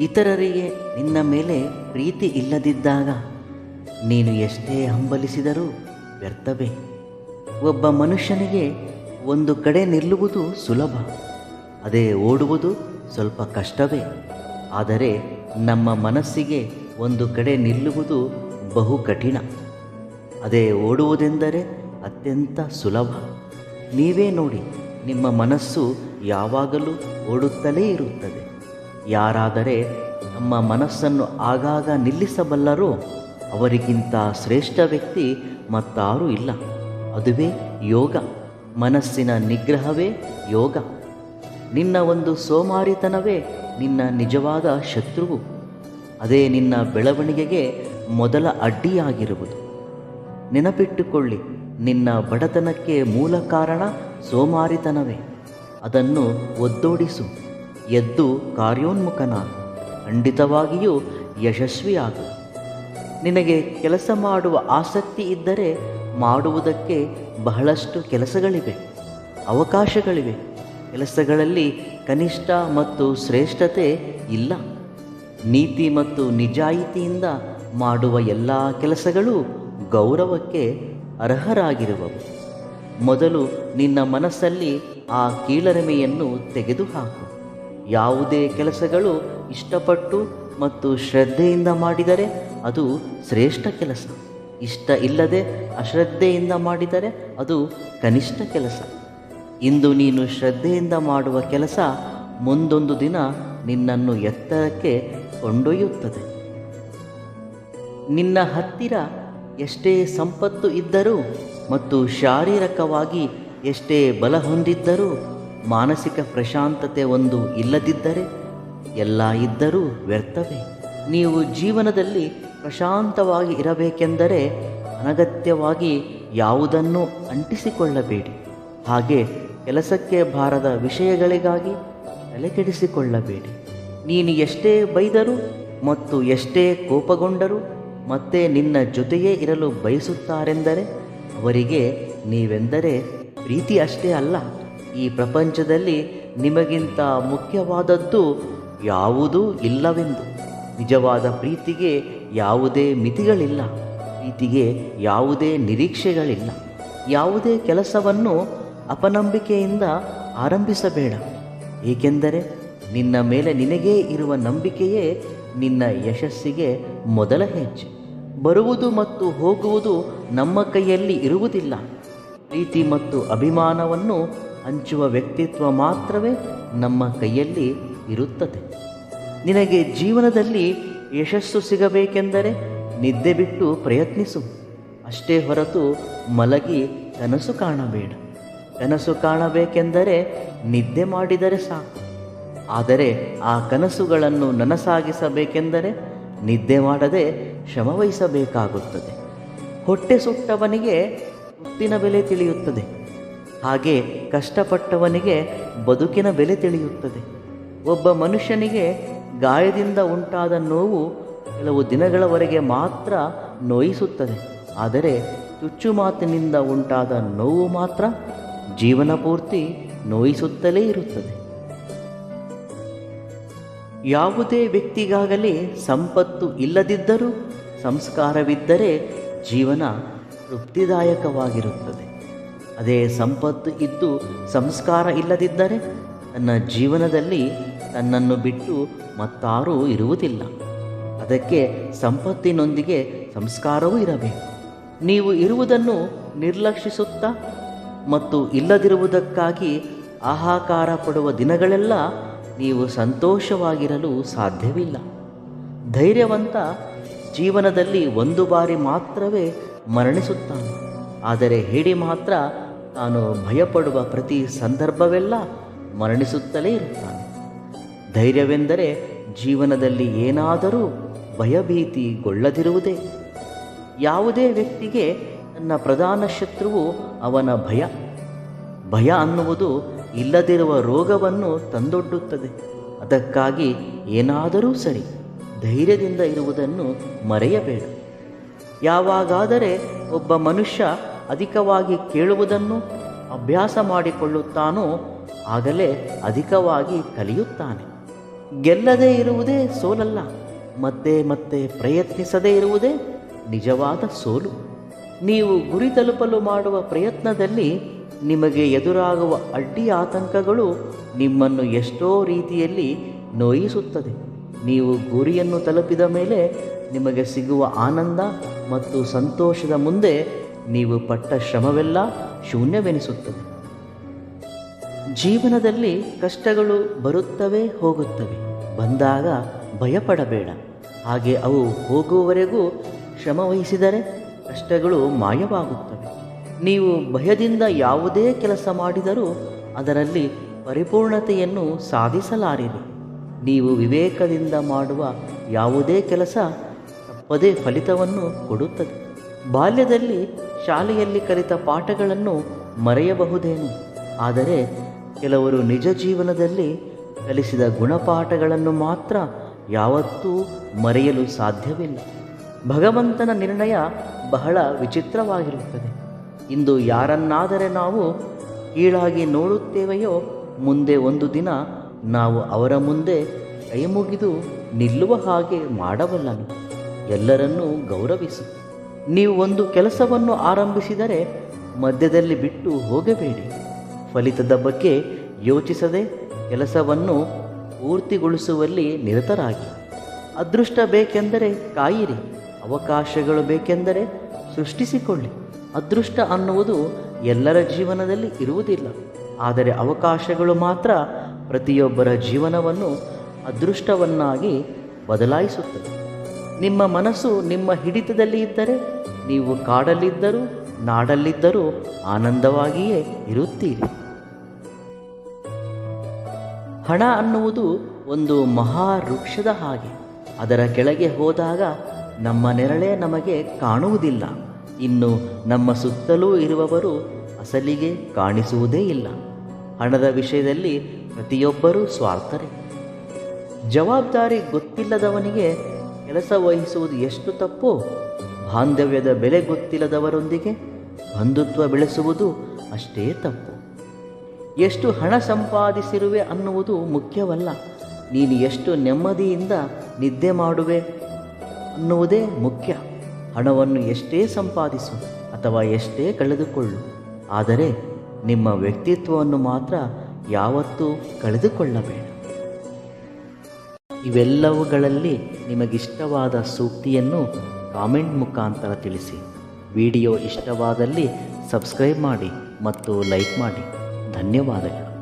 ಇತರರಿಗೆ ನಿನ್ನ ಮೇಲೆ ಪ್ರೀತಿ ಇಲ್ಲದಿದ್ದಾಗ ನೀನು ಎಷ್ಟೇ ಹಂಬಲಿಸಿದರೂ ವ್ಯರ್ಥವೇ. ಒಬ್ಬ ಮನುಷ್ಯನಿಗೆ ಒಂದು ಕಡೆ ನಿಲ್ಲುವುದು ಸುಲಭ, ಅದೇ ಓಡುವುದು ಸ್ವಲ್ಪ ಕಷ್ಟವೇ. ಆದರೆ ನಮ್ಮ ಮನಸ್ಸಿಗೆ ಒಂದು ಕಡೆ ನಿಲ್ಲುವುದು ಬಹು ಕಠಿಣ, ಅದೇ ಓಡುವುದೆಂದರೆ ಅತ್ಯಂತ ಸುಲಭ. ನೀವೇ ನೋಡಿ, ನಿಮ್ಮ ಮನಸ್ಸು ಯಾವಾಗಲೂ ಓಡುತ್ತಲೇ ಇರುತ್ತದೆ. ಯಾರಾದರೆ ನಮ್ಮ ಮನಸ್ಸನ್ನು ಆಗಾಗ ನಿಲ್ಲಿಸಬಲ್ಲರೋ ಅವರಿಗಿಂತ ಶ್ರೇಷ್ಠ ವ್ಯಕ್ತಿ ಮತ್ತಾರೂ ಇಲ್ಲ. ಅದುವೇ ಯೋಗ, ಮನಸ್ಸಿನ ನಿಗ್ರಹವೇ ಯೋಗ. ನಿನ್ನ ಒಂದು ಸೋಮಾರಿತನವೇ ನಿನ್ನ ನಿಜವಾದ ಶತ್ರುವು, ಅದೇ ನಿನ್ನ ಬೆಳವಣಿಗೆಗೆ ಮೊದಲ ಅಡ್ಡಿಯಾಗಿರುವುದು. ನೆನಪಿಟ್ಟುಕೊಳ್ಳಿ, ನಿನ್ನ ಬಡತನಕ್ಕೆ ಮೂಲ ಕಾರಣ ಸೋಮಾರಿತನವೇ. ಅದನ್ನು ಒದ್ದೋಡಿಸು, ಎದ್ದು ಕಾರ್ಯೋನ್ಮುಖನಾಗು, ಖಂಡಿತವಾಗಿಯೂ ಯಶಸ್ವಿಯಾಗು. ನಿನಗೆ ಕೆಲಸ ಮಾಡುವ ಆಸಕ್ತಿ ಇದ್ದರೆ ಮಾಡುವುದಕ್ಕೆ ಬಹಳಷ್ಟು ಕೆಲಸಗಳಿವೆ, ಅವಕಾಶಗಳಿವೆ. ಕೆಲಸಗಳಲ್ಲಿ ಕನಿಷ್ಠ ಮತ್ತು ಶ್ರೇಷ್ಠತೆ ಇಲ್ಲ. ನೀತಿ ಮತ್ತು ನಿಜಾಯಿತಿಯಿಂದ ಮಾಡುವ ಎಲ್ಲ ಕೆಲಸಗಳು ಗೌರವಕ್ಕೆ ಅರ್ಹರಾಗಿರುವವು. ಮೊದಲು ನಿನ್ನ ಮನಸ್ಸಲ್ಲಿ ಆ ಕೀಳರಿಮೆಯನ್ನು ತೆಗೆದುಹಾಕು. ಯಾವುದೇ ಕೆಲಸಗಳು ಇಷ್ಟಪಟ್ಟು ಮತ್ತು ಶ್ರದ್ಧೆಯಿಂದ ಮಾಡಿದರೆ ಅದು ಶ್ರೇಷ್ಠ ಕೆಲಸ. ಇಷ್ಟ ಇಲ್ಲದೆ ಅಶ್ರದ್ಧೆಯಿಂದ ಮಾಡಿದರೆ ಅದು ಕನಿಷ್ಠ ಕೆಲಸ. ಇಂದು ನೀನು ಶ್ರದ್ಧೆಯಿಂದ ಮಾಡುವ ಕೆಲಸ ಮುಂದೊಂದು ದಿನ ನಿನ್ನನ್ನು ಎತ್ತರಕ್ಕೆ ಕೊಂಡೊಯ್ಯುತ್ತದೆ. ನಿನ್ನ ಹತ್ತಿರ ಎಷ್ಟೇ ಸಂಪತ್ತು ಇದ್ದರೂ ಮತ್ತು ಶಾರೀರಿಕವಾಗಿ ಎಷ್ಟೇ ಬಲ ಹೊಂದಿದ್ದರೂ ಮಾನಸಿಕ ಪ್ರಶಾಂತತೆ ಒಂದು ಇಲ್ಲದಿದ್ದರೆ ಎಲ್ಲ ಇದ್ದರೂ ವ್ಯರ್ಥವೇ. ನೀವು ಜೀವನದಲ್ಲಿ ಪ್ರಶಾಂತವಾಗಿ ಇರಬೇಕೆಂದರೆ ಅನಗತ್ಯವಾಗಿ ಯಾವುದನ್ನೂ ಅಂಟಿಸಿಕೊಳ್ಳಬೇಡಿ. ಹಾಗೆ ಕೆಲಸಕ್ಕೆ ಬಾರದ ವಿಷಯಗಳಿಗಾಗಿ ತಲೆಕೆಡಿಸಿಕೊಳ್ಳಬೇಡಿ. ನೀನು ಎಷ್ಟೇ ಬೈದರೂ ಮತ್ತು ಎಷ್ಟೇ ಕೋಪಗೊಂಡರೂ ಮತ್ತೆ ನಿನ್ನ ಜೊತೆಯೇ ಇರಲು ಬಯಸುತ್ತಾರೆಂದರೆ ಅವರಿಗೆ ನೀವೆಂದರೆ ಪ್ರೀತಿ ಅಷ್ಟೇ ಅಲ್ಲ. ಈ ಪ್ರಪಂಚದಲ್ಲಿ ನಿಮಗಿಂತ ಮುಖ್ಯವಾದದ್ದು ಯಾವುದೂ ಇಲ್ಲವೆಂದು. ನಿಜವಾದ ಪ್ರೀತಿಗೆ ಯಾವುದೇ ಮಿತಿಗಳಿಲ್ಲ, ಪ್ರೀತಿಗೆ ಯಾವುದೇ ನಿರೀಕ್ಷೆಗಳಿಲ್ಲ. ಯಾವುದೇ ಕೆಲಸವನ್ನು ಅಪನಂಬಿಕೆಯಿಂದ ಆರಂಭಿಸಬೇಡ, ಏಕೆಂದರೆ ನಿನ್ನ ಮೇಲೆ ನಿನಗೇ ಇರುವ ನಂಬಿಕೆಯೇ ನಿನ್ನ ಯಶಸ್ಸಿಗೆ ಮೊದಲ ಹೆಜ್ಜೆ. ಬರುವುದು ಮತ್ತು ಹೋಗುವುದು ನಮ್ಮ ಕೈಯಲ್ಲಿ ಇರುವುದಿಲ್ಲ. ಪ್ರೀತಿ ಮತ್ತು ಅಭಿಮಾನವನ್ನು ಹಂಚುವ ವ್ಯಕ್ತಿತ್ವ ಮಾತ್ರವೇ ನಮ್ಮ ಕೈಯಲ್ಲಿ ಇರುತ್ತದೆ. ನಿನಗೆ ಜೀವನದಲ್ಲಿ ಯಶಸ್ಸು ಸಿಗಬೇಕೆಂದರೆ ನಿದ್ದೆ ಬಿಟ್ಟು ಪ್ರಯತ್ನಿಸು, ಅಷ್ಟೇ ಹೊರತು ಮಲಗಿ ಕನಸು ಕಾಣಬೇಡ. ಕನಸು ಕಾಣಬೇಕೆಂದರೆ ನಿದ್ದೆ ಮಾಡಿದರೆ ಸಾಕು. ಆದರೆ ಆ ಕನಸುಗಳನ್ನು ನನಸಾಗಿಸಬೇಕೆಂದರೆ ನಿದ್ದೆ ಮಾಡದೆ ಶ್ರಮವಹಿಸಬೇಕಾಗುತ್ತದೆ. ಹೊಟ್ಟೆ ಸುಟ್ಟವನಿಗೆ ತುತ್ತಿನ ಬೆಲೆ ತಿಳಿಯುತ್ತದೆ, ಹಾಗೆ ಕಷ್ಟಪಟ್ಟವನಿಗೆ ಬದುಕಿನ ಬೆಲೆ ತಿಳಿಯುತ್ತದೆ. ಒಬ್ಬ ಮನುಷ್ಯನಿಗೆ ಗಾಯದಿಂದ ಉಂಟಾದ ನೋವು ಕೆಲವು ದಿನಗಳವರೆಗೆ ಮಾತ್ರ ನೋಯಿಸುತ್ತದೆ, ಆದರೆ ಚುಚ್ಚು ಮಾತಿನಿಂದ ಉಂಟಾದ ನೋವು ಮಾತ್ರ ಜೀವನ ಪೂರ್ತಿ ನೋಯಿಸುತ್ತಲೇ ಇರುತ್ತದೆ. ಯಾವುದೇ ವ್ಯಕ್ತಿಗಾಗಲಿ ಸಂಪತ್ತು ಇಲ್ಲದಿದ್ದರೂ ಸಂಸ್ಕಾರವಿದ್ದರೆ ಜೀವನ ತೃಪ್ತಿದಾಯಕವಾಗಿರುತ್ತದೆ. ಅದೇ ಸಂಪತ್ತು ಇದ್ದು ಸಂಸ್ಕಾರ ಇಲ್ಲದಿದ್ದರೆ ತನ್ನ ಜೀವನದಲ್ಲಿ ತನ್ನನ್ನು ಬಿಟ್ಟು ಮತ್ತಾರೂ ಇರುವುದಿಲ್ಲ. ಅದಕ್ಕೆ ಸಂಪತ್ತಿನೊಂದಿಗೆ ಸಂಸ್ಕಾರವೂ ಇರಬೇಕು. ನೀವು ಇರುವುದನ್ನು ನಿರ್ಲಕ್ಷಿಸುತ್ತಾ ಮತ್ತು ಇಲ್ಲದಿರುವುದಕ್ಕಾಗಿ ಹಾಹಾಕಾರ ಪಡುವ ದಿನಗಳೆಲ್ಲ ನೀವು ಸಂತೋಷವಾಗಿರಲು ಸಾಧ್ಯವಿಲ್ಲ. ಧೈರ್ಯವಂತ ಜೀವನದಲ್ಲಿ ಒಂದು ಬಾರಿ ಮಾತ್ರವೇ ಮರಣಿಸುತ್ತಾನೆ, ಆದರೆ ಹೇಡಿ ಮಾತ್ರ ತಾನು ಭಯಪಡುವ ಪ್ರತಿ ಸಂದರ್ಭವೆಲ್ಲ ಮರಣಿಸುತ್ತಲೇ ಇರುತ್ತಾನೆ. ಧೈರ್ಯವೆಂದರೆ ಜೀವನದಲ್ಲಿ ಏನಾದರೂ ಭಯಭೀತಿಗೊಳ್ಳದಿರುವುದೇ. ಯಾವುದೇ ವ್ಯಕ್ತಿಗೆ ತನ್ನ ಪ್ರಧಾನ ಶತ್ರುವು ಅವನ ಭಯ. ಭಯ ಅನ್ನುವುದು ಇಲ್ಲದಿರುವ ರೋಗವನ್ನು ತಂದೊಡ್ಡುತ್ತದೆ. ಅದಕ್ಕಾಗಿ ಏನಾದರೂ ಸರಿ ಧೈರ್ಯದಿಂದ ಇರುವುದನ್ನು ಮರೆಯಬೇಡ. ಯಾವಾಗಾದರೆ ಒಬ್ಬ ಮನುಷ್ಯ ಅಧಿಕವಾಗಿ ಕೇಳುವುದನ್ನು ಅಭ್ಯಾಸ ಮಾಡಿಕೊಳ್ಳುತ್ತಾನೋ ಆಗಲೇ ಅಧಿಕವಾಗಿ ಕಲಿಯುತ್ತಾನೆ. ಗೆಲ್ಲದೇ ಇರುವುದೇ ಸೋಲಲ್ಲ, ಮತ್ತೆ ಮತ್ತೆ ಪ್ರಯತ್ನಿಸದೇ ಇರುವುದೇ ನಿಜವಾದ ಸೋಲು. ನೀವು ಗುರಿ ತಲುಪಲು ಮಾಡುವ ಪ್ರಯತ್ನದಲ್ಲಿ ನಿಮಗೆ ಎದುರಾಗುವ ಅಡ್ಡಿ ಆತಂಕಗಳು ನಿಮ್ಮನ್ನು ಎಷ್ಟೋ ರೀತಿಯಲ್ಲಿ ನೋಯಿಸುತ್ತದೆ. ನೀವು ಗುರಿಯನ್ನು ತಲುಪಿದ ಮೇಲೆ ನಿಮಗೆ ಸಿಗುವ ಆನಂದ ಮತ್ತು ಸಂತೋಷದ ಮುಂದೆ ನೀವು ಪಟ್ಟ ಶ್ರಮವೆಲ್ಲ ಶೂನ್ಯವೆನಿಸುತ್ತದೆ. ಜೀವನದಲ್ಲಿ ಕಷ್ಟಗಳು ಬರುತ್ತವೆ ಹೋಗುತ್ತವೆ. ಬಂದಾಗ ಭಯಪಡಬೇಡ. ಹಾಗೆ ಅವು ಹೋಗುವವರೆಗೂ ಶ್ರಮವಹಿಸಿದರೆ ಕಷ್ಟಗಳು ಮಾಯವಾಗುತ್ತವೆ. ನೀವು ಭಯದಿಂದ ಯಾವುದೇ ಕೆಲಸ ಮಾಡಿದರೂ ಅದರಲ್ಲಿ ಪರಿಪೂರ್ಣತೆಯನ್ನು ಸಾಧಿಸಲಾರಿರಿ. ನೀವು ವಿವೇಕದಿಂದ ಮಾಡುವ ಯಾವುದೇ ಕೆಲಸ ತಪ್ಪದೇ ಫಲಿತವನ್ನು ಕೊಡುತ್ತದೆ. ಬಾಲ್ಯದಲ್ಲಿ ಶಾಲೆಯಲ್ಲಿ ಕಲಿತ ಪಾಠಗಳನ್ನು ಮರೆಯಬಹುದೇನು, ಆದರೆ ಕೆಲವರು ನಿಜ ಜೀವನದಲ್ಲಿ ಕಲಿಸಿದ ಗುಣಪಾಠಗಳನ್ನು ಮಾತ್ರ ಯಾವತ್ತೂ ಮರೆಯಲು ಸಾಧ್ಯವಿಲ್ಲ. ಭಗವಂತನ ನಿರ್ಣಯ ಬಹಳ ವಿಚಿತ್ರವಾಗಿರುತ್ತದೆ. ಇಂದು ಯಾರನ್ನಾದರೆ ನಾವು ಕೀಳಾಗಿ ನೋಡುತ್ತೇವೆಯೋ, ಮುಂದೆ ಒಂದು ದಿನ ನಾವು ಅವರ ಮುಂದೆ ಕೈಮುಗಿದು ನಿಲ್ಲುವ ಹಾಗೆ ಮಾಡಬಲ್ಲನು. ಎಲ್ಲರನ್ನೂ ಗೌರವಿಸು. ನೀವು ಒಂದು ಕೆಲಸವನ್ನು ಆರಂಭಿಸಿದರೆ ಮಧ್ಯದಲ್ಲಿ ಬಿಟ್ಟು ಹೋಗಬೇಡಿ. ಫಲಿತದ ಬಗ್ಗೆ ಯೋಚಿಸದೆ ಕೆಲಸವನ್ನು ಪೂರ್ತಿಗೊಳಿಸುವಲ್ಲಿ ನಿರತರಾಗಿ. ಅದೃಷ್ಟ ಬೇಕೆಂದರೆ ಕಾಯಿರಿ, ಅವಕಾಶಗಳು ಬೇಕೆಂದರೆ ಸೃಷ್ಟಿಸಿಕೊಳ್ಳಿ. ಅದೃಷ್ಟ ಅನ್ನುವುದು ಎಲ್ಲರ ಜೀವನದಲ್ಲಿ ಇರುವುದಿಲ್ಲ, ಆದರೆ ಅವಕಾಶಗಳು ಮಾತ್ರ ಪ್ರತಿಯೊಬ್ಬರ ಜೀವನವನ್ನು ಅದೃಷ್ಟವನ್ನಾಗಿ ಬದಲಾಯಿಸುತ್ತದೆ. ನಿಮ್ಮ ಮನಸ್ಸು ನಿಮ್ಮ ಹಿಡಿತದಲ್ಲಿ ಇದ್ದರೆ ನೀವು ಕಾಡಲ್ಲಿದ್ದರೂ ನಾಡಲ್ಲಿದ್ದರೂ ಆನಂದವಾಗಿಯೇ ಇರುತ್ತೀರಿ. ಹಣ ಅನ್ನುವುದು ಒಂದು ಮಹಾವೃಕ್ಷದ ಹಾಗೆ. ಅದರ ಕೆಳಗೆ ಹೋದಾಗ ನಮ್ಮ ನೆರಳೇ ನಮಗೆ ಕಾಣುವುದಿಲ್ಲ. ಇನ್ನು ನಮ್ಮ ಸುತ್ತಲೂ ಇರುವವರು ಅಸಲಿಗೆ ಕಾಣಿಸುವುದೇ ಇಲ್ಲ. ಹಣದ ವಿಷಯದಲ್ಲಿ ಪ್ರತಿಯೊಬ್ಬರೂ ಸ್ವಾರ್ಥರೇ. ಜವಾಬ್ದಾರಿ ಗೊತ್ತಿಲ್ಲದವನಿಗೆ ಕೆಲಸ ವಹಿಸುವುದು ಎಷ್ಟು ತಪ್ಪೋ, ಬಾಂಧವ್ಯದ ಬೆಲೆ ಗೊತ್ತಿಲ್ಲದವರೊಂದಿಗೆ ಬಂಧುತ್ವ ಬೆಳೆಸುವುದು ಅಷ್ಟೇ ತಪ್ಪು. ಎಷ್ಟು ಹಣ ಸಂಪಾದಿಸಿರುವೆ ಅನ್ನುವುದು ಮುಖ್ಯವಲ್ಲ, ನೀನು ಎಷ್ಟು ನೆಮ್ಮದಿಯಿಂದ ನಿದ್ದೆ ಮಾಡುವೆ ಅನ್ನುವುದೇ ಮುಖ್ಯ. ಹಣವನ್ನು ಎಷ್ಟೇ ಸಂಪಾದಿಸು ಅಥವಾ ಎಷ್ಟೇ ಕಳೆದುಕೊಳ್ಳು, ಆದರೆ ನಿಮ್ಮ ವ್ಯಕ್ತಿತ್ವವನ್ನು ಮಾತ್ರ ಯಾವತ್ತೂ ಕಳೆದುಕೊಳ್ಳಬೇಡ. ಇವೆಲ್ಲವುಗಳಲ್ಲಿ ನಿಮಗಿಷ್ಟವಾದ ಸೂಕ್ತಿಯನ್ನು ಕಾಮೆಂಟ್ ಮುಖಾಂತರ ತಿಳಿಸಿ. ವಿಡಿಯೋ ಇಷ್ಟವಾದಲ್ಲಿ ಸಬ್ಸ್ಕ್ರೈಬ್ ಮಾಡಿ ಮತ್ತು ಲೈಕ್ ಮಾಡಿ. ಧನ್ಯವಾದಗಳು.